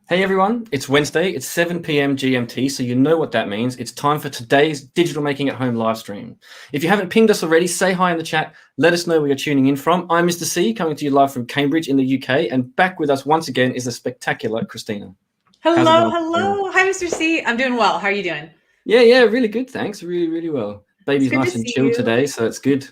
Hey everyone, it's Wednesday, it's 7 p.m. GMT, so you know what that means. It's time for today's Digital Making at Home live stream. If you haven't pinged us already, say hi in the chat, let us know where you're tuning in from. I'm Mr. C, coming to you live from Cambridge in the UK, and back with us once again is the spectacular Christina. Hello. Hi, Mr. C. I'm doing well. How are you doing? Yeah, really good, thanks. Really well. Baby's nice and chill today, so it's good.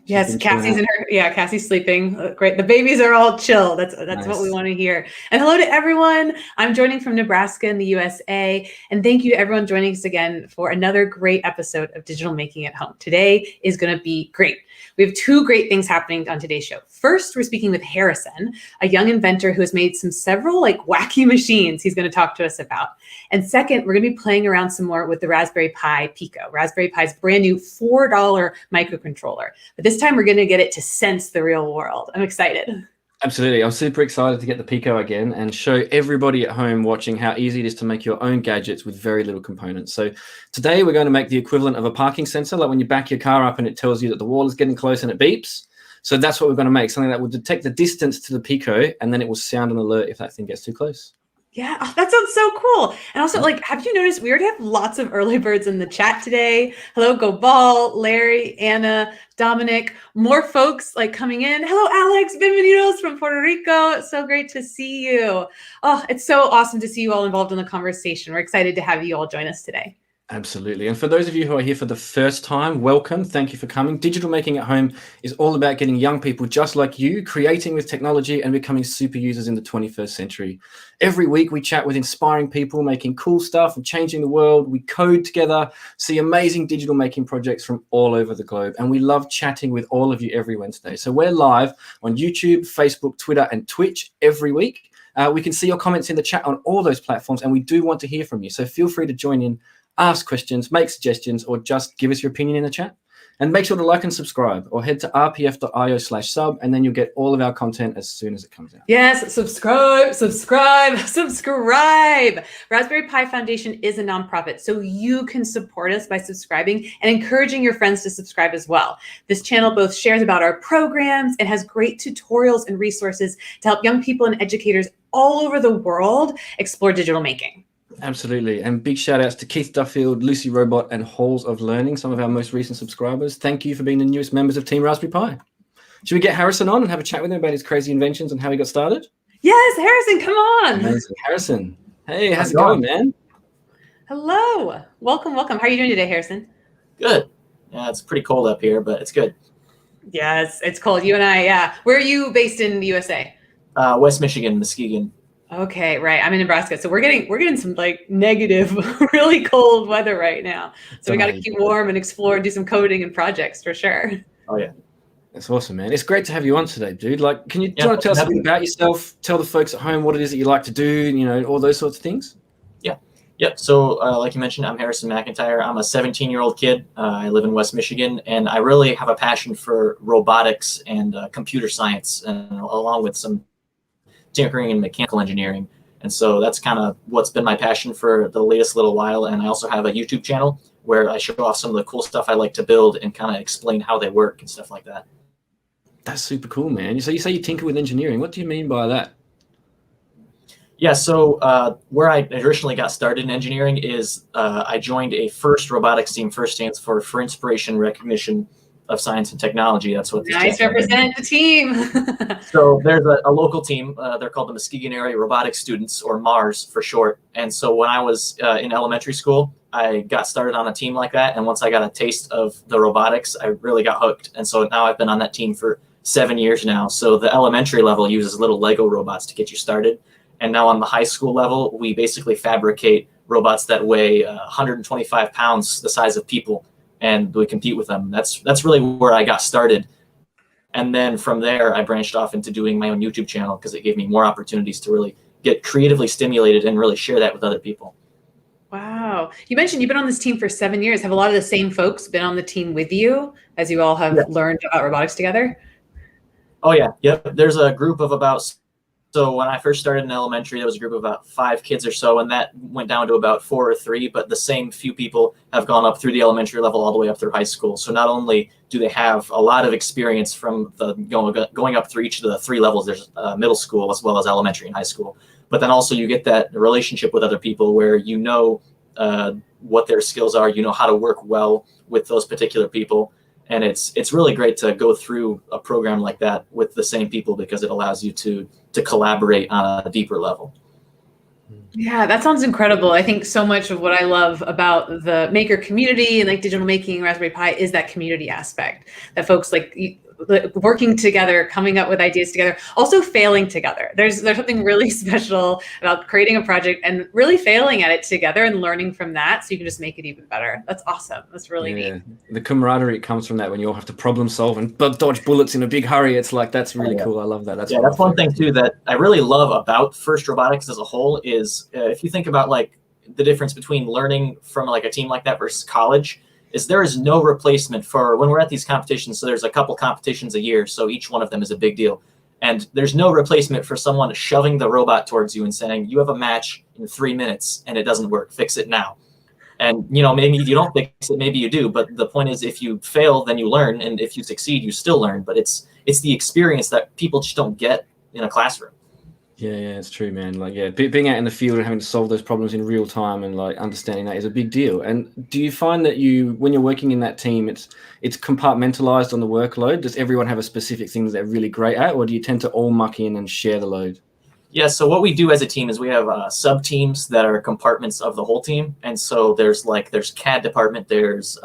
Yes, Cassie's sleeping. Great. The babies are all chill. That's nice. What we want to hear. And hello to everyone. I'm joining from Nebraska in the USA. And thank you to everyone joining us again for another great episode of Digital Making at Home. Today is going to be great. We have two great things happening on today's show. First, we're speaking with Harrison, a young inventor who has made several wacky machines he's going to talk to us about. And second, we're going to be playing around some more with the Raspberry Pi Pico. Raspberry Pi's brand new $4 microcontroller. But this time we're going to get it to sense the real world. I'm excited. Absolutely. I'm super excited to get the Pico again and show everybody at home watching how easy it is to make your own gadgets with very little components. So today we're going to make the equivalent of a parking sensor, like when you back your car up and it tells you that the wall is getting close and it beeps. So that's what we're going to make, something that will detect the distance to the Pico, and then it will sound an alert if that thing gets too close. Yeah, that sounds so cool. And also, have you noticed we already have lots of early birds in the chat today? Hello, Gobal, Larry, Anna, Dominic, more folks coming in. Hello, Alex, bienvenidos from Puerto Rico. It's so great to see you. Oh, it's so awesome to see you all involved in the conversation. We're excited to have you all join us today. Absolutely. And for those of you who are here for the first time, welcome. Thank you for coming. Digital Making at Home is all about getting young people just like you, creating with technology and becoming super users in the 21st century. Every week we chat with inspiring people making cool stuff and changing the world. We code together, see amazing digital making projects from all over the globe. And we love chatting with all of you every Wednesday. So we're live on YouTube, Facebook, Twitter, and Twitch every week. We can see your comments in the chat on all those platforms, and we do want to hear from you. So feel free to join in, ask questions, make suggestions, or just give us your opinion in the chat. And make sure to like and subscribe, or head to rpf.io/sub, and then you'll get all of our content as soon as it comes out. Yes, subscribe. Raspberry Pi Foundation is a nonprofit, so you can support us by subscribing and encouraging your friends to subscribe as well. This channel both shares about our programs and has great tutorials and resources to help young people and educators all over the world explore digital making. Absolutely. And big shout outs to Keith Duffield, Lucy Robot, and Halls of Learning, some of our most recent subscribers. Thank you for being the newest members of Team Raspberry Pi. Should we get Harrison on and have a chat with him about his crazy inventions and how he got started? Yes, Harrison, come on. Amazing. Harrison, hey, how's it going, man? Hello. Welcome. How are you doing today, Harrison? Good. Yeah, it's pretty cold up here, but it's good. Yes, it's cold. You and I, yeah. Where are you based in the USA? West Michigan, Muskegon. Okay, right. I'm in Nebraska, so we're getting some negative, really cold weather right now. So we got to keep warm and explore, do some coding and projects for sure. Oh yeah, that's awesome, man. It's great to have you on today, dude. Can you tell us something about yourself? Tell the folks at home what it is that you like to do. All those sorts of things. Yep. So, like you mentioned, I'm Harrison McIntyre. I'm a 17-year-old kid. I live in West Michigan, and I really have a passion for robotics and computer science, and along with some tinkering and mechanical engineering. And so that's kind of what's been my passion for the latest little while. And I also have a YouTube channel where I show off some of the cool stuff I like to build and kind of explain how they work and stuff like that. That's super cool, man. So you say you tinker with engineering. What do you mean by that? Yeah, so where I originally got started in engineering is I joined a FIRST robotics team. FIRST stands for Inspiration, Recognition of Science and Technology. That's what. Nice, represent the team. So there's a local team. They're called the Muskegon Area Robotics Students, or MARS for short. And so when I was in elementary school, I got started on a team like that. And once I got a taste of the robotics, I really got hooked. And so now I've been on that team for 7 years now. So the elementary level uses little Lego robots to get you started. And now on the high school level, we basically fabricate robots that weigh 125 pounds, the size of people, and we compete with them. That's really where I got started. And then from there, I branched off into doing my own YouTube channel because it gave me more opportunities to really get creatively stimulated and really share that with other people. Wow. You mentioned you've been on this team for 7 years. Have a lot of the same folks been on the team with you as you all have learned about robotics together? Oh, yeah. Yep. There's a group of about So when I first started in elementary, there was a group of about 5 kids or so, and that went down to about 4 or 3, but the same few people have gone up through the elementary level all the way up through high school. So not only do they have a lot of experience from the going up through each of the 3 levels, there's middle school as well as elementary and high school, but then also you get that relationship with other people where you know what their skills are, you know how to work well with those particular people. And it's really great to go through a program like that with the same people because it allows you to collaborate on a deeper level. Yeah, that sounds incredible. I think so much of what I love about the maker community and like digital making, Raspberry Pi, is that community aspect that folks like working together, coming up with ideas together, also failing together. There's something really special about creating a project and really failing at it together and learning from that so you can just make it even better. That's awesome. That's really neat. The camaraderie comes from that when you all have to problem solve and dodge bullets in a big hurry. It's like, that's really cool. I love that. That's one thing too that I really love about FIRST Robotics as a whole is if you think about like the difference between learning from like a team like that versus college, is there is no replacement for when we're at these competitions. So there's a couple competitions a year, so each one of them is a big deal. And there's no replacement for someone shoving the robot towards you and saying, you have a match in 3 minutes and it doesn't work, fix it now. And maybe you don't fix it, maybe you do, but the point is if you fail, then you learn, and if you succeed, you still learn. But it's the experience that people just don't get in a classroom. Yeah, it's true, man. Like, being out in the field and having to solve those problems in real time and like understanding that is a big deal. And do you find that when you're working in that team, it's compartmentalized on the workload? Does everyone have a specific thing that they're really great at, or do you tend to all muck in and share the load? Yeah, so what we do as a team is we have sub teams that are compartments of the whole team. And so there's CAD department, there's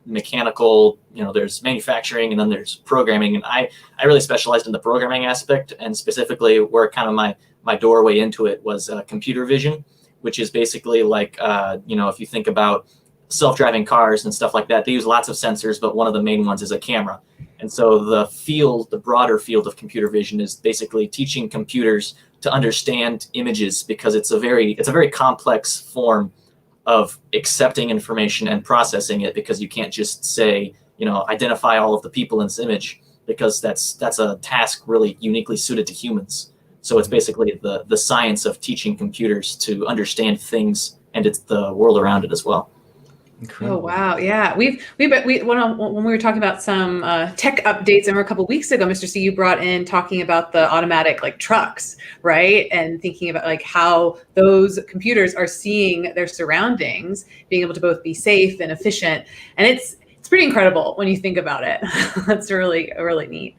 mechanical, there's manufacturing, and then there's programming. And I really specialized in the programming aspect, and specifically where kind of my doorway into it was computer vision, which is basically like, if you think about self-driving cars and stuff like that, they use lots of sensors, but one of the main ones is a camera. And so the broader field of computer vision is basically teaching computers to understand images, because it's a very complex form of accepting information and processing it, because you can't just say, identify all of the people in this image, because that's a task really uniquely suited to humans. So it's basically the science of teaching computers to understand things and it's the world around it as well. Incredible. Oh wow, yeah. When we were talking about some tech updates, and a couple of weeks ago, Mr. C, you brought in talking about the automatic trucks, right? And thinking about how those computers are seeing their surroundings, being able to both be safe and efficient, and it's pretty incredible when you think about it. That's really neat.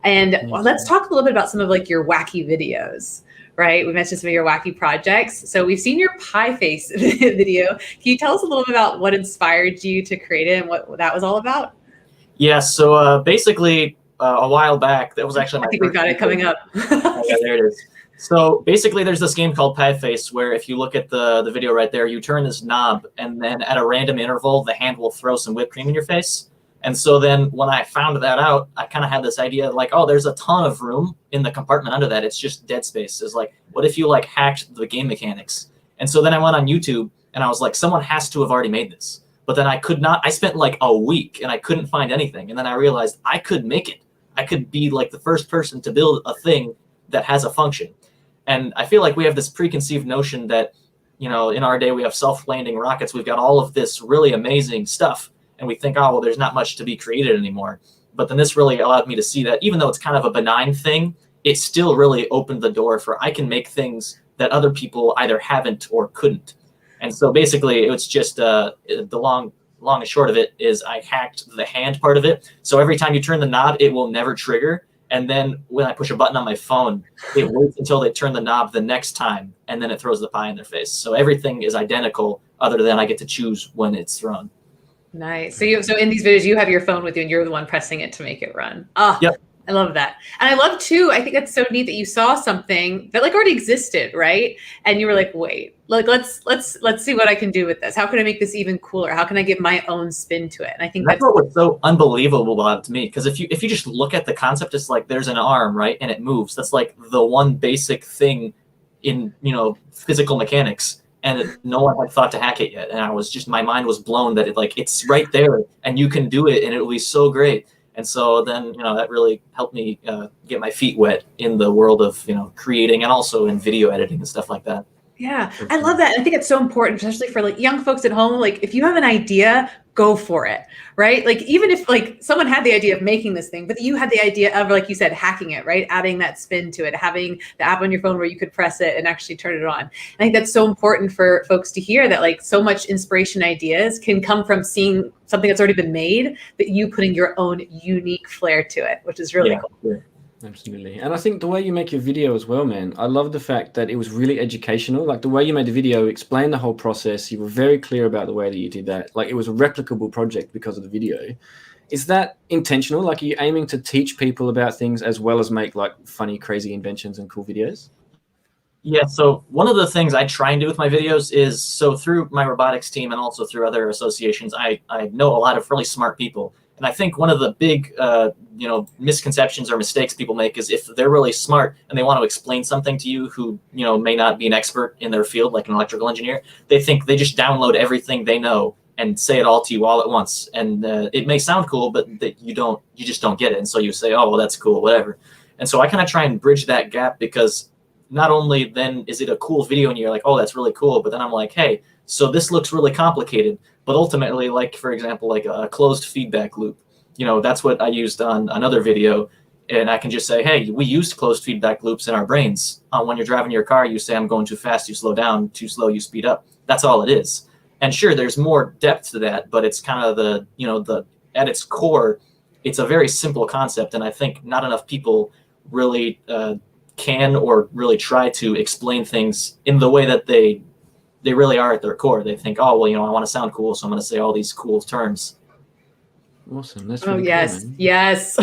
And let's talk a little bit about some of your wacky videos. Right, we mentioned some of your wacky projects. So we've seen your pie face video. Can you tell us a little bit about what inspired you to create it and what that was all about? Yeah, so basically a while back, that was actually I think we've got it coming up. Yeah, there it is. So basically there's this game called Pie Face where if you look at the video right there, you turn this knob and then at a random interval, the hand will throw some whipped cream in your face. And so then when I found that out, I kind of had this idea there's a ton of room in the compartment under that. It's just dead space. It's what if you hacked the game mechanics? And so then I went on YouTube and I was like, someone has to have already made this. But then I could not. I spent a week and I couldn't find anything. And then I realized I could make it. I could be the first person to build a thing that has a function. And I feel like we have this preconceived notion that, in our day we have self-landing rockets. We've got all of this really amazing stuff. And we think, oh, well, there's not much to be created anymore. But then this really allowed me to see that even though it's kind of a benign thing, it still really opened the door for I can make things that other people either haven't or couldn't. And so basically, it was just the long and short of it is I hacked the hand part of it. So every time you turn the knob, it will never trigger. And then when I push a button on my phone, it waits until they turn the knob the next time, and then it throws the pie in their face. So everything is identical other than I get to choose when it's thrown. Nice. So in these videos, you have your phone with you and you're the one pressing it to make it run. Yep. I love that. And I love too, I think that's so neat that you saw something that already existed, right? And you were like, wait, let's see what I can do with this. How can I make this even cooler? How can I give my own spin to it? And I think that's what was so unbelievable about it to me. Because if you just look at the concept, it's there's an arm, right? And it moves. That's the one basic thing in, physical mechanics. And no one had thought to hack it yet. And my mind was blown that it's right there and you can do it and it will be so great. And so then, that really helped me get my feet wet in the world of, creating, and also in video editing and stuff like that. Yeah, I love that. I think it's so important, especially for like young folks at home. Like if you have an idea, go for it, right? Like even if like someone had the idea of making this thing, but you had the idea of, like you said, hacking it, right? Adding that spin to it, having the app on your phone where you could press it and actually turn it on. I think that's so important for folks to hear, that like so much inspiration ideas can come from seeing something that's already been made, but you putting your own unique flair to it, which is really cool. Yeah. Absolutely. And I think the way you make your video as well, man, I love the fact that it was really educational. Like the way you made the video, explained the whole process. You were very clear about the way that you did that. Like it was a replicable project because of the video. Is that intentional? Like are you aiming to teach people about things as well as make like funny, crazy inventions and cool videos? Yeah, so one of the things I try and do with my videos is, so through my robotics team and also through other associations, I know a lot of really smart people. And I think one of the big, misconceptions or mistakes people make is if they're really smart and they want to explain something to you who, may not be an expert in their field, like an electrical engineer, they think they just download everything they know and say it all to you all at once. And it may sound cool, but that you just don't get it. And so you say, oh, well, that's cool, whatever. And so I kind of try and bridge that gap, because not only then is it a cool video and you're like, oh, that's really cool, but then I'm like, hey, so this looks really complicated. But ultimately, like, for example, like a closed feedback loop, that's what I used on another video. And I can just say, hey, we used closed feedback loops in our brains. When you're driving your car, you say, I'm going too fast, you slow down, too slow, you speed up. That's all it is. And sure, there's more depth to that, but it's kind of at its core, it's a very simple concept. And I think not enough people really can or really try to explain things in the way that they really are at their core. They think, oh, well, I want to sound cool, so I'm going to say all these cool terms. Awesome. That's really yes. cool, man. Yes.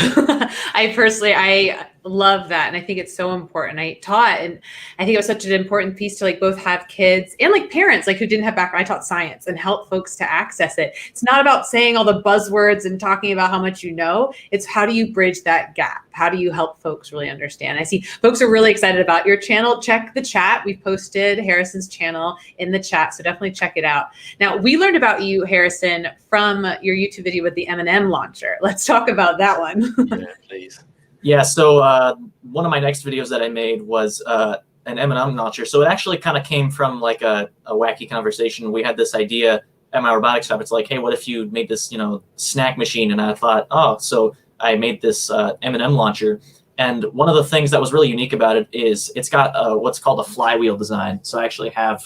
I love that. And I think it's so important. I taught, and I think it was such an important piece to like both have kids and like parents, like who didn't have background. I taught science and help folks to access it. It's not about saying all the buzzwords and talking about how much you know. It's how do you bridge that gap? How do you help folks really understand? I see folks are really excited about your channel. Check the chat. We've posted Harrison's channel in the chat, so definitely check it out. Now, we learned about you, Harrison, from your YouTube video with the M&M launcher. Let's talk about that one. Yeah, please. Yeah, so one of my next videos that I made was an M&M launcher. So it actually kind of came from like a wacky conversation. We had this idea at my robotics shop. It's like, hey, what if you made this, snack machine? And I thought, oh, so I made this M&M launcher. And one of the things that was really unique about it is it's got what's called a flywheel design. So I actually have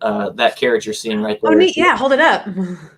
that carriage you're seeing right there. Oh, neat. Yeah, hold it up.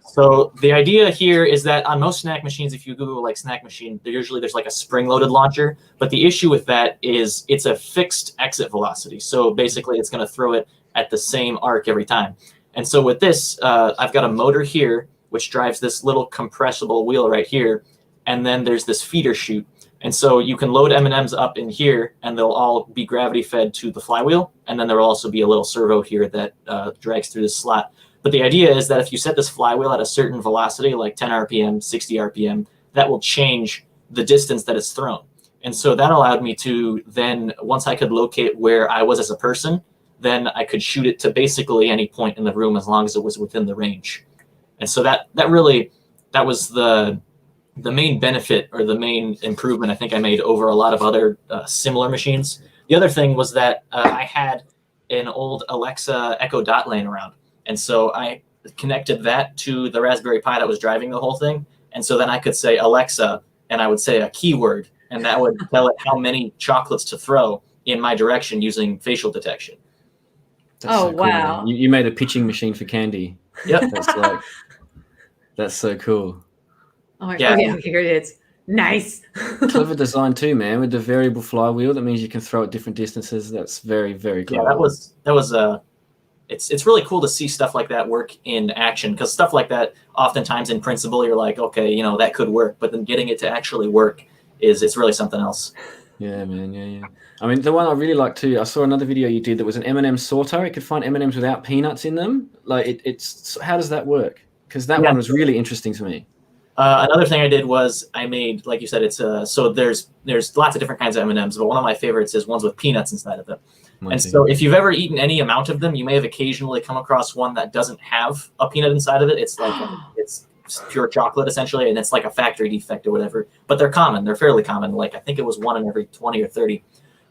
So the idea here is that on most snack machines, if you Google like snack machine, there's like a spring-loaded launcher. But the issue with that is it's a fixed exit velocity. So basically, it's going to throw it at the same arc every time. And so with this, I've got a motor here, which drives this little compressible wheel right here. And then there's this feeder chute. And so you can load M&Ms up in here, and they'll all be gravity fed to the flywheel. And then there will also be a little servo here that drags through this slot. But the idea is that if you set this flywheel at a certain velocity, like 10 RPM, 60 RPM, that will change the distance that it's thrown. And so that allowed me to then, once I could locate where I was as a person, then I could shoot it to basically any point in the room as long as it was within the range. And so that was the main benefit, or the main improvement I think I made over a lot of other similar machines. The other thing was that I had an old Alexa Echo Dot laying around. And so I connected that to the Raspberry Pi that was driving the whole thing. And so then I could say Alexa, and I would say a keyword, and that would tell it how many chocolates to throw in my direction using facial detection. That's so cool, wow. man. You made a pitching machine for candy. Yep. That's so cool. Oh my Yeah. God. Yeah, here it is. Nice. Clever design too, man, with the variable flywheel. That means you can throw at different distances. That's very, very cool. Yeah, that was it's really cool to see stuff like that work in action, because stuff like that, oftentimes in principle, you're like, okay, that could work, but then getting it to actually work it's really something else. Yeah, man. Yeah. I mean, the one I really like too, I saw another video you did that was an M&M sorter. It could find M&Ms without peanuts in them. Like it's how does that work? Because that one was really interesting to me. Another thing I did was I made, like you said, it's so there's lots of different kinds of M&Ms, but one of my favorites is ones with peanuts inside of them. And so if you've ever eaten any amount of them, you may have occasionally come across one that doesn't have a peanut inside of it. It's like it's pure chocolate essentially, and it's like a factory defect or whatever. But they're common. They're fairly common. Like I think it was 1 in every 20 or 30.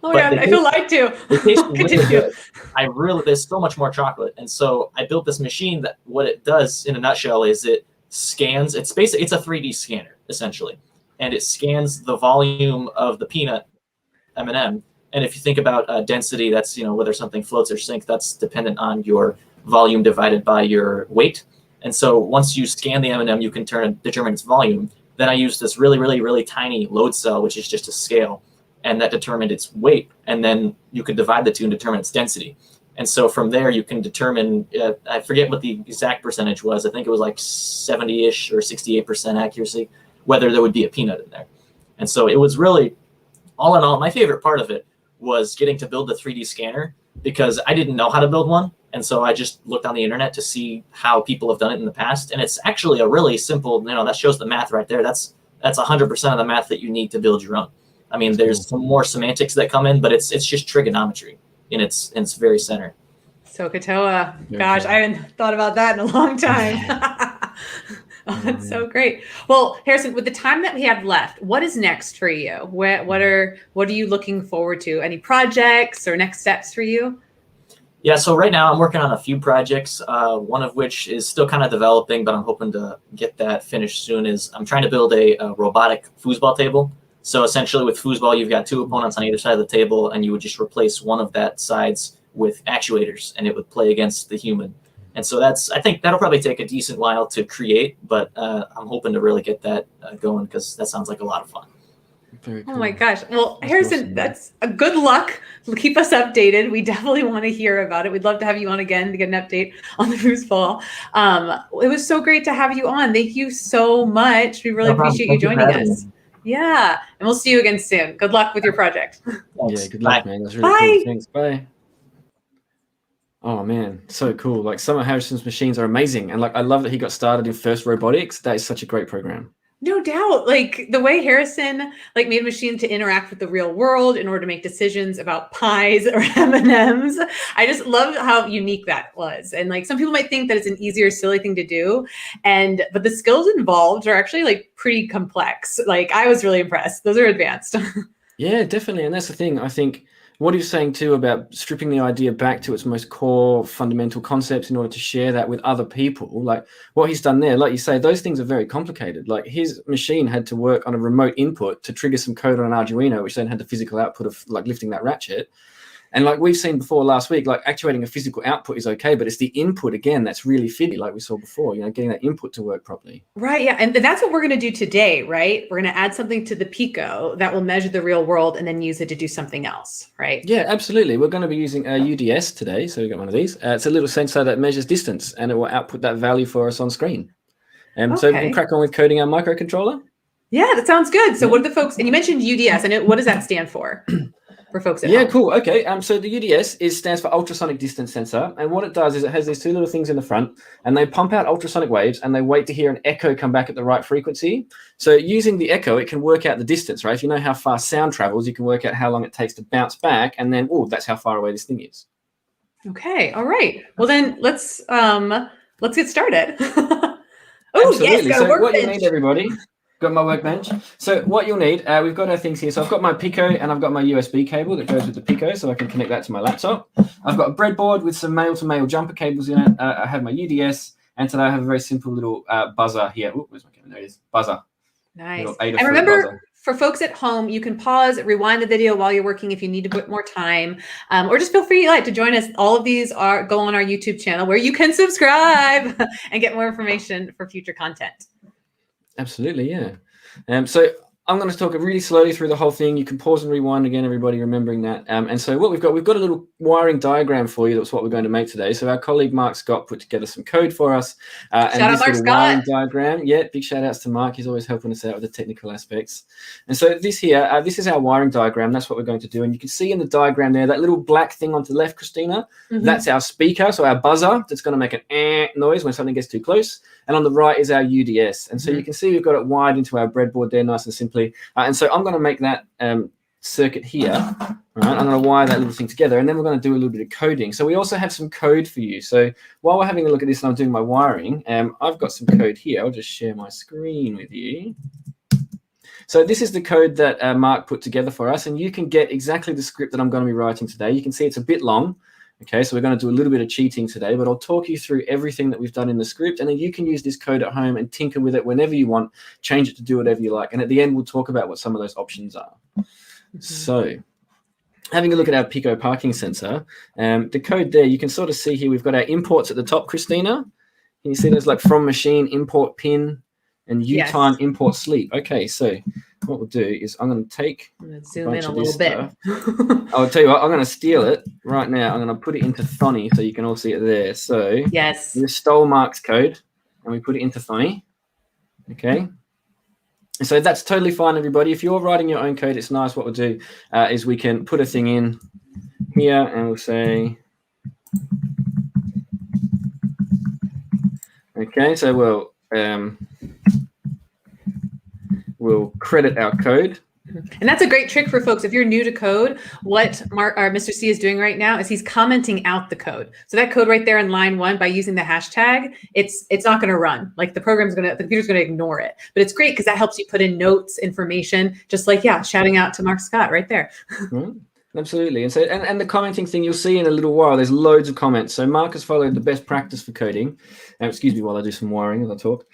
Oh my God, I feel lied to. They taste really Continue. good. There's so much more chocolate. And so I built this machine that what it does in a nutshell is it scans, it's a 3D scanner essentially. And it scans the volume of the peanut M&M. And if you think about density, that's, whether something floats or sinks, that's dependent on your volume divided by your weight. And so once you scan the M&M, you can determine its volume. Then I use this really, really, really tiny load cell, which is just a scale. And that determined its weight. And then you could divide the two and determine its density. And so from there, you can determine, I forget what the exact percentage was. I think it was like 70-ish or 68% accuracy, whether there would be a peanut in there. And so it was really, all in all, my favorite part of it was getting to build the 3D scanner because I didn't know how to build one. And so I just looked on the internet to see how people have done it in the past. And it's actually a really simple, that shows the math right there. That's 100% of the math that you need to build your own. I mean, there's some more semantics that come in, but it's just trigonometry in its very center. SOHCAHTOA. Gosh, I haven't thought about that in a long time. Oh, that's so great. Well, Harrison, with the time that we have left, what is next for you? What are you looking forward to? Any projects or next steps for you? Yeah, so right now I'm working on a few projects, one of which is still kind of developing, but I'm hoping to get that finished soon, is I'm trying to build a robotic foosball table. So essentially with foosball, you've got 2 opponents on either side of the table, and you would just replace one of that sides with actuators, and it would play against the human. And so I think that'll probably take a decent while to create, but I'm hoping to really get that going because that sounds like a lot of fun. Very cool. Oh my gosh. Well, Harrison, that's a good luck. Keep us updated. We definitely want to hear about it. We'd love to have you on again to get an update on the foosball. It was so great to have you on. Thank you so much. We really appreciate you joining us. Yeah. And we'll see you again soon. Good luck with your project. Yeah, good luck, man. That's really cool. Thanks. Bye. Oh man, so cool. Like some of Harrison's machines are amazing. And like I love that he got started in first robotics. That is such a great program. No doubt. Like the way Harrison made machines to interact with the real world in order to make decisions about pies or M&Ms. I just love how unique that was. And some people might think that it's an easier, silly thing to do. But the skills involved are actually pretty complex. I was really impressed. Those are advanced. Yeah, definitely. And that's the thing. I think what he was saying too about stripping the idea back to its most core fundamental concepts in order to share that with other people, like what he's done there, like you say, those things are very complicated. Like his machine had to work on a remote input to trigger some code on an Arduino, which then had the physical output of lifting that ratchet. And like we've seen before last week, actuating a physical output is okay, but it's the input again that's really fiddly, like we saw before, getting that input to work properly. Right, yeah, and that's what we're going to do today, right? We're going to add something to the Pico that will measure the real world and then use it to do something else, right? Yeah, absolutely. We're going to be using a UDS today, so we've got one of these. It's a little sensor that measures distance, and it will output that value for us on screen. So we can crack on with coding our microcontroller. Yeah, that sounds good. So what are the folks, and you mentioned UDS, and what does that stand for? For folks at home. Cool. Okay. So the UDS stands for ultrasonic distance sensor, and what it does is it has these 2 little things in the front, and they pump out ultrasonic waves, and they wait to hear an echo come back at the right frequency. So using the echo, it can work out the distance, right? If you know how far sound travels, you can work out how long it takes to bounce back, and then that's how far away this thing is. Okay. All right. Well, then let's get started. Yes. So what you need, everybody. Got my workbench. So what you'll need, we've got our things here. So I've got my Pico and I've got my USB cable that goes with the Pico, so I can connect that to my laptop. I've got a breadboard with some male-to-male jumper cables in it. I have my UDS, and today I have a very simple little buzzer here. Oh, where's my camera? There it is. Buzzer. Nice. And remember, for folks at home, you can pause, rewind the video while you're working if you need to put more time, or just feel free to join us. All of these go on our YouTube channel where you can subscribe and get more information for future content. Absolutely, yeah. So I'm going to talk really slowly through the whole thing. You can pause and rewind again, everybody, remembering that. And so what we've got a little wiring diagram for you. That's what we're going to make today. So our colleague Mark Scott put together some code for us. Shout out Mark Scott. Wiring diagram. Yeah, big shout outs to Mark. He's always helping us out with the technical aspects. And so this is our wiring diagram. That's what we're going to do. And you can see in the diagram there, that little black thing on the left, Christina, that's our speaker, so our buzzer that's going to make an noise when something gets too close. And on the right is our UDS. And so you can see we've got it wired into our breadboard there nice and simply. And so I'm going to make that circuit here. Right, I'm going to wire that little thing together, and then we're going to do a little bit of coding. So we also have some code for you. So while we're having a look at this and I'm doing my wiring, I've got some code here. I'll just share my screen with you. So this is the code that Mark put together for us, and you can get exactly the script that I'm going to be writing today. You can see it's a bit long. Okay, so we're going to do a little bit of cheating today, but I'll talk you through everything that we've done in the script, and then you can use this code at home and tinker with it whenever you want, change it to do whatever you like. And at the end, we'll talk about what some of those options are. So having a look at our Pico parking sensor, the code there, you can sort of see here, we've got our imports at the top, Christina. Can you see there's like from machine, import pin, and U-time, import sleep. Okay, so what we'll do is I'm going to take zoom in a little bit. I'll tell you what, I'm going to steal it right now. I'm going to put it into Thonny so you can all see it there. So yes, we stole Mark's code and we put it into Thonny. Okay. So that's totally fine, everybody. If you're writing your own code, it's nice. What we'll do is we can put a thing in here and we'll say, okay, so we'll credit our code. And that's a great trick for folks. If you're new to code, what Mr. C is doing right now is he's commenting out the code. So that code right there in line 1, by using the hashtag, it's not going to run. Like the computer's going to ignore it. But it's great because that helps you put in notes, information, just like, shouting out to Mark Scott right there. Absolutely. And so, and the commenting thing, you'll see in a little while, there's loads of comments. So Mark has followed the best practice for coding. Excuse me while I do some wiring as I talk.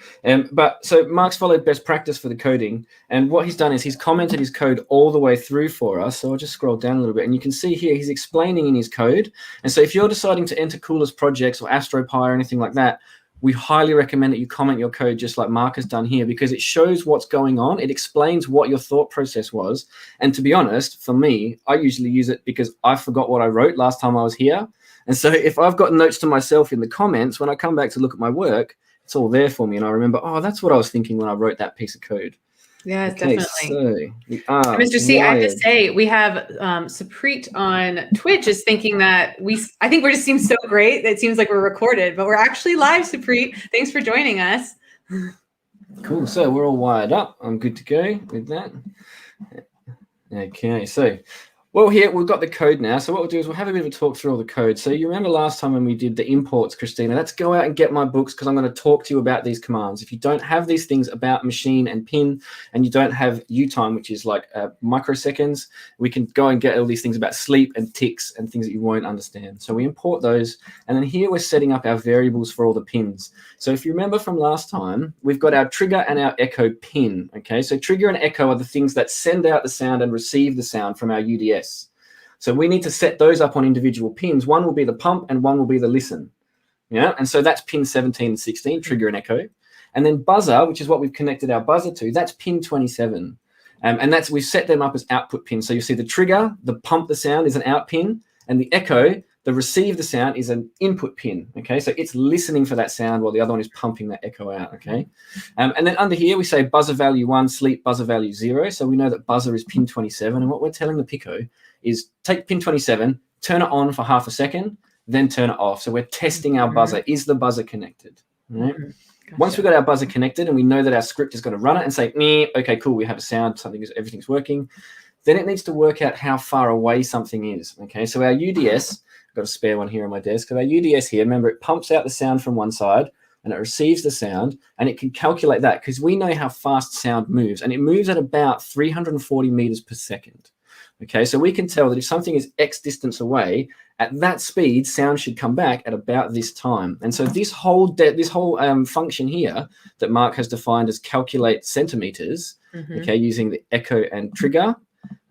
But so Mark's followed best practice for the coding. And what he's done is he's commented his code all the way through for us. So I'll just scroll down a little bit. And you can see here, he's explaining in his code. And so if you're deciding to enter Coolest projects or AstroPi or anything like that, we highly recommend that you comment your code just like Mark has done here, because it shows what's going on. It explains what your thought process was. And to be honest, for me, I usually use it because I forgot what I wrote last time I was here. And so if I've got notes to myself in the comments, when I come back to look at my work, it's all there for me. And I remember, oh, that's what I was thinking when I wrote that piece of code. Yes, okay, definitely. So we are Mr. C, I have to say, we have Saprit on Twitch is thinking that I think we just seem so great that it seems like we're recorded, but we're actually live, Saprit. Thanks for joining us. Cool. So we're all wired up. I'm good to go with that. Okay. So, well, here we've got the code now. So what we'll do is we'll have a bit of a talk through all the code. So you remember last time when we did the imports, Christina, let's go out and get my books because I'm going to talk to you about these commands. If you don't have these things about machine and pin, and you don't have U-time, which is like microseconds, we can go and get all these things about sleep and ticks and things that you won't understand. So we import those. And then here we're setting up our variables for all the pins. So if you remember from last time, we've got our trigger and our echo pin. Okay, so trigger and echo are the things that send out the sound and receive the sound from our UDS. So we need to set those up on individual pins. One will be the pump and one will be the listen. Yeah, and so that's pin 17 and 16, trigger and echo. And then buzzer, which is what we've connected our buzzer to, that's pin 27. And we've set them up as output pins. So you see the trigger, the pump the sound is an out pin, and the echo, the receive the sound, is an input pin. Okay, so it's listening for that sound while the other one is pumping that echo out. Okay, and then under here we say buzzer value 1, sleep buzzer value 0. So we know that buzzer is pin 27, and what we're telling the Pico is take pin 27, turn it on for half a second, then turn it off. So we're testing our buzzer. Is the buzzer connected? Right? Gotcha. Once we've got our buzzer connected and we know that our script is going to run it and say, okay, cool, we have a sound, everything's working, then it needs to work out how far away something is. Okay, so our UDS, I've got a spare one here on my desk, because our UDS here, remember, it pumps out the sound from one side and it receives the sound, and it can calculate that because we know how fast sound moves, and it moves at about 340 meters per second. Okay, so we can tell that if something is X distance away, at that speed, sound should come back at about this time. And so this whole function here that Mark has defined as calculate centimeters, okay, using the echo and trigger,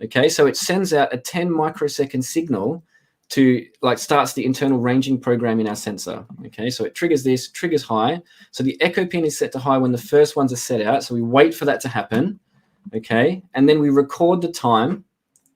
okay, so it sends out a 10 microsecond signal to starts the internal ranging program in our sensor. Okay, so it triggers this, triggers high. So the echo pin is set to high when the first ones are set out. So we wait for that to happen, okay, and then we record the time.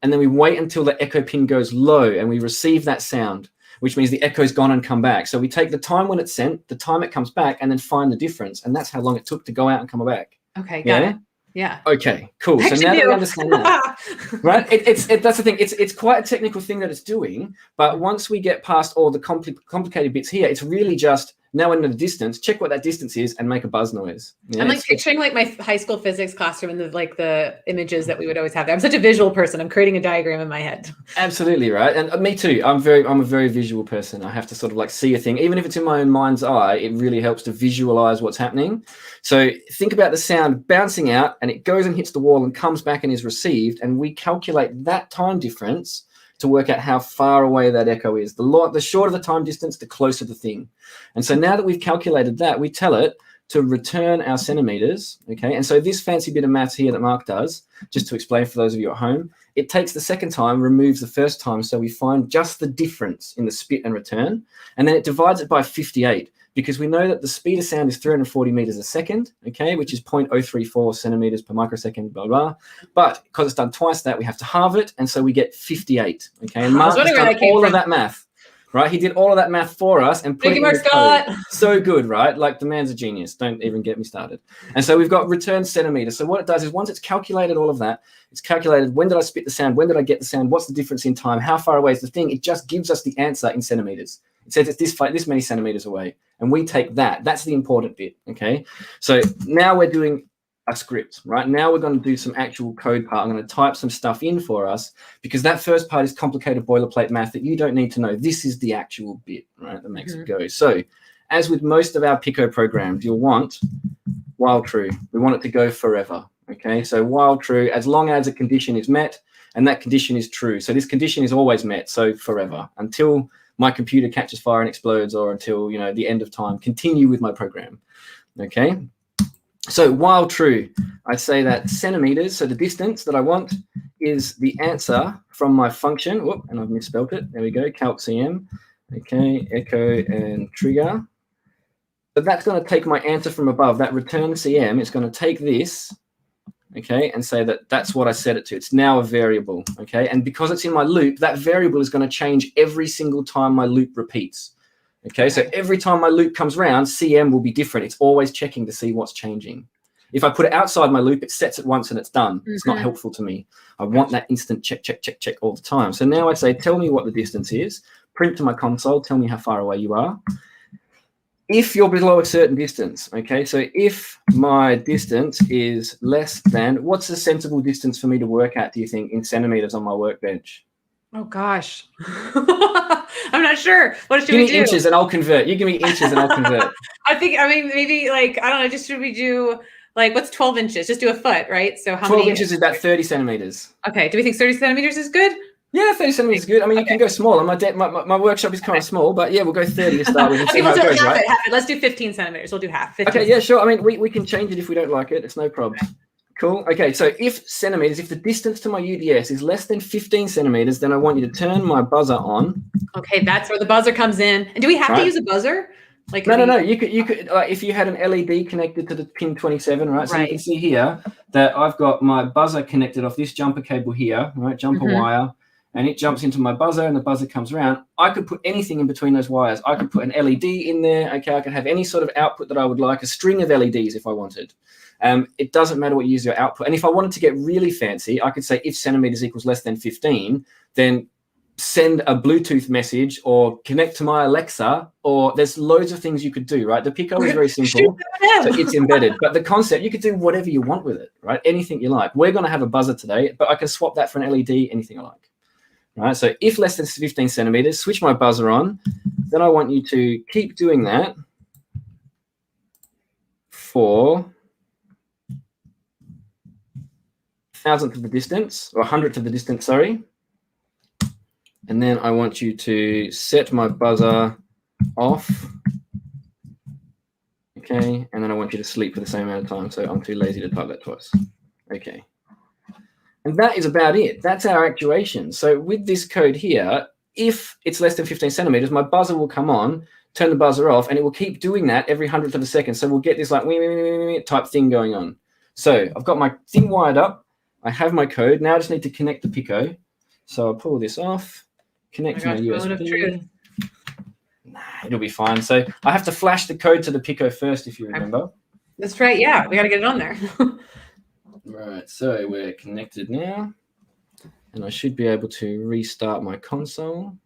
And then we wait until the echo pin goes low and we receive that sound, which means the echo's gone and come back. So we take the time when it's sent, the time it comes back, and then find the difference. And that's how long it took to go out and come back. Okay, got it. Yeah. Okay, cool. So now that we understand that, right? That's the thing. It's quite a technical thing that it's doing. But once we get past all the complicated bits here, it's really just Now I know the distance, check what that distance is and make a buzz noise. Yeah, I'm like picturing like my high school physics classroom and the images that we would always have there. I'm such a visual person. I'm creating a diagram in my head. Absolutely, right. And me too. I'm a very visual person. I have to sort of like see a thing, even if it's in my own mind's eye, it really helps to visualize what's happening. So think about the sound bouncing out and it goes and hits the wall and comes back and is received. And we calculate that time difference to work out how far away that echo is. The shorter the time distance, the closer the thing. And so now that we've calculated that, we tell it to return our centimeters, okay? And so this fancy bit of maths here that Mark does, just to explain for those of you at home, it takes the second time, removes the first time, so we find just the difference in the spit and return, and then it divides it by 58, because we know that the speed of sound is 340 meters a second, okay, which is 0.034 centimeters per microsecond, blah, blah. But because it's done twice that, we have to halve it, and so we get 58, okay? And Mark has done all of that math, right? He did all of that math for us and put it in the code. So good, right? Like the man's a genius. Don't even get me started. And so we've got return centimeters. So what it does is once it's calculated all of that, it's calculated when did I spit the sound, when did I get the sound, what's the difference in time, how far away is the thing? It just gives us the answer in centimeters. It says it's this many centimeters away, and we take that. That's the important bit, okay? So now we're doing a script, right? Now we're going to do some actual code part. I'm going to type some stuff in for us because that first part is complicated boilerplate math that you don't need to know. This is the actual bit, right, that makes it go. So as with most of our Pico programs, you'll want while true. We want it to go forever, okay? So while true, as long as a condition is met, and that condition is true. So this condition is always met, so forever, until my computer catches fire and explodes, or until, you know, the end of time, continue with my program, okay? So while true, I say that centimeters, so the distance that I want is the answer from my function. Whoop, and I've misspelled it. There we go, calcm, okay, echo and trigger. But that's going to take my answer from above, that return cm. It's going to take this, okay, and say that that's what I set it to. It's now a variable, okay? And because it's in my loop, that variable is going to change every single time my loop repeats, okay? So every time my loop comes around, cm will be different. It's always checking to see what's changing. If I put it outside my loop, it sets it once and it's done. It's not helpful to me. I want that instant check, check, check, check all the time. So now I say, tell me what the distance is, print to my console, tell me how far away you are. If you're below a certain distance, okay, so if my distance is less than, what's a sensible distance for me to work at, do you think, in centimeters on my workbench? Oh, gosh. I'm not sure. What should we do? Give me inches and I'll convert. You give me inches and I'll convert. I mean, maybe like, I don't know, just should we do, like, what's 12 inches? Just do a foot, right? So how 12 many inches is about 30 centimeters. Okay, do we think 30 centimeters is good? Yeah, 30 centimeters is good. I mean, you can go smaller. My workshop is kind of small, but yeah, we'll go 30 to start with and see how it goes, right? Half it. Let's do 15 centimeters. We'll do half. 15. Okay, yeah, sure. I mean, we can change it if we don't like it. It's no problem. Cool. Okay, so if centimeters, if the distance to my UDS is less than 15 centimeters, then I want you to turn my buzzer on. Okay, that's where the buzzer comes in. And do we have to use a buzzer? Like no. You could if you had an LED connected to the pin 27, right? So you can see here that I've got my buzzer connected off this jumper cable here, right? Jumper wire. And it jumps into my buzzer and the buzzer comes around. I could put anything in between those wires. I could put an LED in there. Okay, I could have any sort of output that I would like, a string of LEDs if I wanted. It doesn't matter what you use your output. And if I wanted to get really fancy, I could say if centimeters equals less than 15, then send a Bluetooth message or connect to my Alexa, or there's loads of things you could do, right? The Pico is very simple, so it's embedded. But the concept, you could do whatever you want with it, right? Anything you like. We're going to have a buzzer today, but I can swap that for an LED, anything I like. Right, so if less than 15 centimeters, switch my buzzer on. Then I want you to keep doing that for 1,000th of the distance, or 100th of the distance, sorry. And then I want you to set my buzzer off. Okay, and then I want you to sleep for the same amount of time. So I'm too lazy to type that twice. Okay. And that is about it. That's our actuation. So with this code here, if it's less than 15 centimeters, my buzzer will come on, turn the buzzer off, and it will keep doing that every 100th of a second. So we'll get this like type thing going on. So I've got my thing wired up. I have my code. Now I just need to connect the Pico. So I'll pull this off, connect to my USB. Nah, it'll be fine. So I have to flash the code to the Pico first, if you remember. That's right. Yeah, we got to get it on there. Right, so we're connected now, and I should be able to restart my console.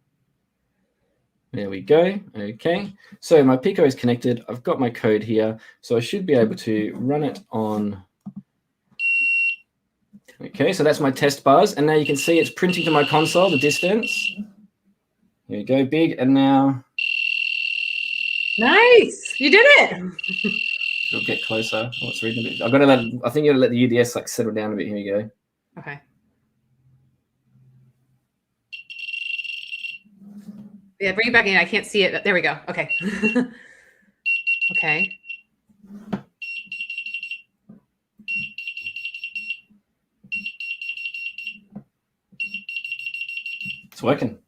There we go. Okay. So my Pico is connected. I've got my code here. So I should be able to run it on. Okay, so that's my test bars. And now you can see it's printing to my console, the distance. Here we go, big. And now. Nice. You did it. It'll get closer. Oh, it's reading a bit. I think you got to let the UDS like settle down a bit. Here we go. Okay. Yeah, bring it back in. I can't see it. There we go. Okay. Okay. It's working.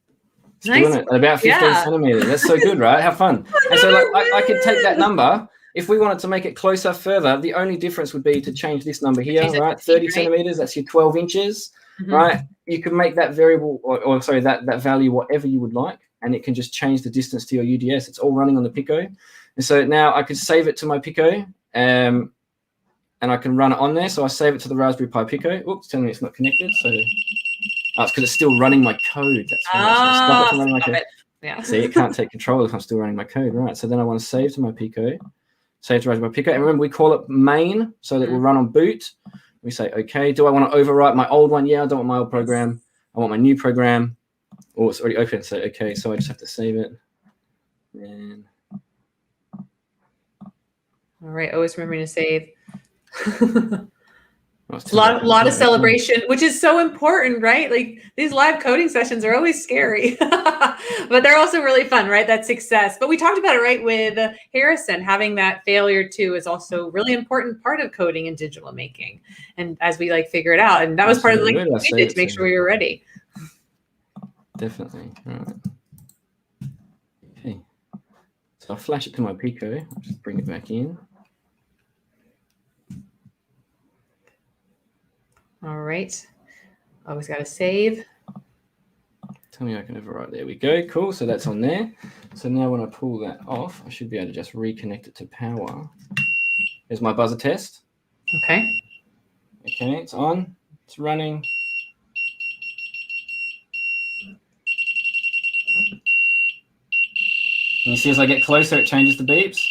It's Nice. doing it at about 15 centimeters. That's so good, right? Have fun. And so like I could take that number. If we wanted to make it closer further, the only difference would be to change this number here, right? 30 centimeters, that's your 12 inches, right? You can make that variable, or sorry, that value whatever you would like, and it can just change the distance to your UDS. It's all running on the Pico. And so now I could save it to my Pico, and I can run it on there. So I save it to the Raspberry Pi Pico. Oops, telling me it's not connected. So it's because it's still running my code. That's why. So stop it from running my code. Yeah. See, it can't take control if I'm still running my code, right? So then I want to save to my Pico. Save to Raspberry Pi Pico. And remember, we call it main so that it will run on boot. We say, okay, do I want to overwrite my old one? Yeah, I don't want my old program. I want my new program. Oh, it's already open. So, okay, so I just have to save it. And all right, always remembering to save. a lot of celebration, which is so important, right? Like these live coding sessions are always scary, but they're also really fun, right? That success. But we talked about it, right? With Harrison, having that failure too is also really important part of coding and digital making. And as we like figure it out, and that was part of the link we did to make sure we were ready. Definitely. All right. Okay. So I'll flash it to my Pico. I'll just bring it back in. All right. Always got to save. Tell me I can overwrite. There we go. Cool. So that's on there. So now when I pull that off, I should be able to just reconnect it to power. There's my buzzer test. Okay. Okay, it's on. It's running. And you see as I get closer, it changes the beeps.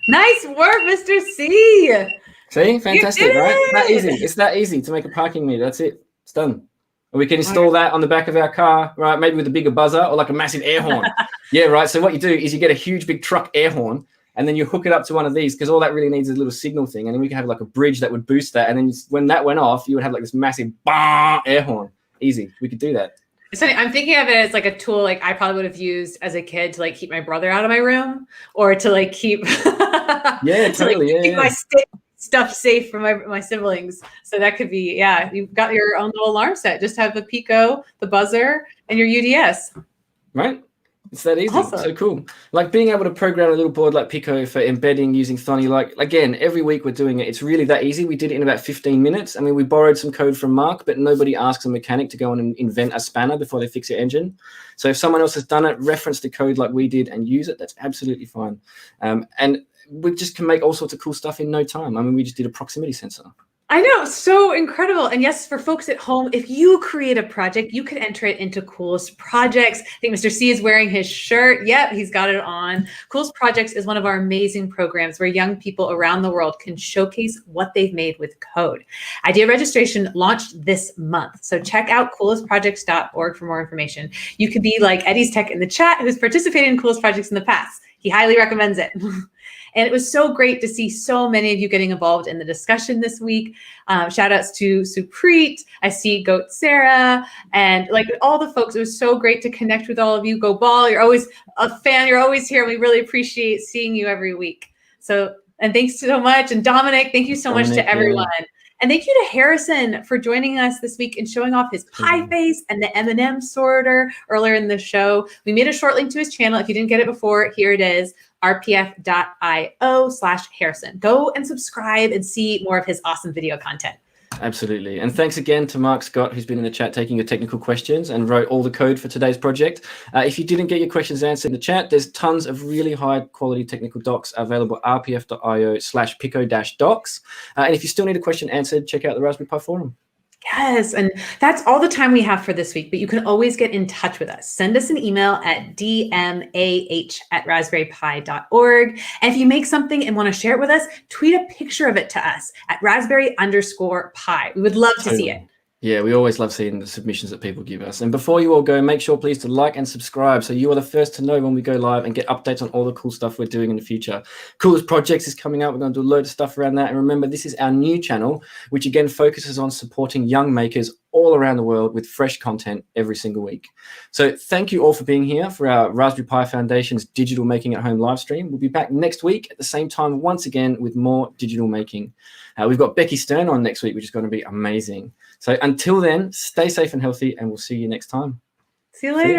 Nice work, Mr. C. See, fantastic, right? That easy. It's that easy to make a parking meter. That's it. It's done. Or we can install that on the back of our car, right? Maybe with a bigger buzzer or like a massive air horn. Yeah, right. So what you do is you get a huge big truck air horn, and then you hook it up to one of these because all that really needs is a little signal thing, and then we can have like a bridge that would boost that, and then when that went off, you would have like this massive bah air horn. Easy. We could do that. It's funny. I'm thinking of it as like a tool like I probably would have used as a kid to like keep my brother out of my room, or to like keep keep my stuff safe from my siblings. So that could be, yeah, you've got your own little alarm set. Just have the Pico, the buzzer, and your UDS. Right? It's that easy. Awesome. So cool. Like being able to program a little board like Pico for embedding using Thonny. Like again, every week we're doing it. It's really that easy. We did it in about 15 minutes. I mean, we borrowed some code from Mark, but nobody asks a mechanic to go on and invent a spanner before they fix your engine. So if someone else has done it, reference the code like we did and use it. That's absolutely fine. And we just can make all sorts of cool stuff in no time. I mean, we just did a proximity sensor. I know, so incredible. And yes, for folks at home, if you create a project, you could enter it into Coolest Projects. I think Mr. C is wearing his shirt. Yep, he's got it on. Coolest Projects is one of our amazing programs where young people around the world can showcase what they've made with code. Idea registration launched this month. So check out coolestprojects.org for more information. You could be like Eddie's Tech in the chat, who's participated in Coolest Projects in the past. He highly recommends it. And it was so great to see so many of you getting involved in the discussion this week. Shout outs to Supreet. I see Goat Sarah and like all the folks. It was so great to connect with all of you. Go Ball, you're always a fan. You're always here. We really appreciate seeing you every week. So, and thanks so much. And Dominic, thank you so much to everyone. Yeah. And thank you to Harrison for joining us this week and showing off his pie face and the M&M sorter earlier in the show. We made a short link to his channel. If you didn't get it before, here it is, rpf.io/Harrison. Go and subscribe and see more of his awesome video content. Absolutely. And thanks again to Mark Scott, who's been in the chat taking your technical questions and wrote all the code for today's project. If you didn't get your questions answered in the chat, there's tons of really high quality technical docs available at rpf.io/pico-docs. And if you still need a question answered, check out the Raspberry Pi forum. Yes, and that's all the time we have for this week, but you can always get in touch with us. Send us an email at dmah@raspberrypi.org. And if you make something and want to share it with us, tweet a picture of it to us at raspberry_pi. We would love to see it. Yeah, we always love seeing the submissions that people give us. And before you all go, make sure please to like and subscribe so you are the first to know when we go live and get updates on all the cool stuff we're doing in the future. Coolest Projects is coming out. We're going to do a load of stuff around that. And remember, this is our new channel, which again focuses on supporting young makers all around the world with fresh content every single week. So thank you all for being here for our Raspberry Pi Foundation's Digital Making at Home live stream. We'll be back next week at the same time once again with more digital making. We've got Becky Stern on next week, which is going to be amazing. So until then, stay safe and healthy, and we'll see you next time. See you later.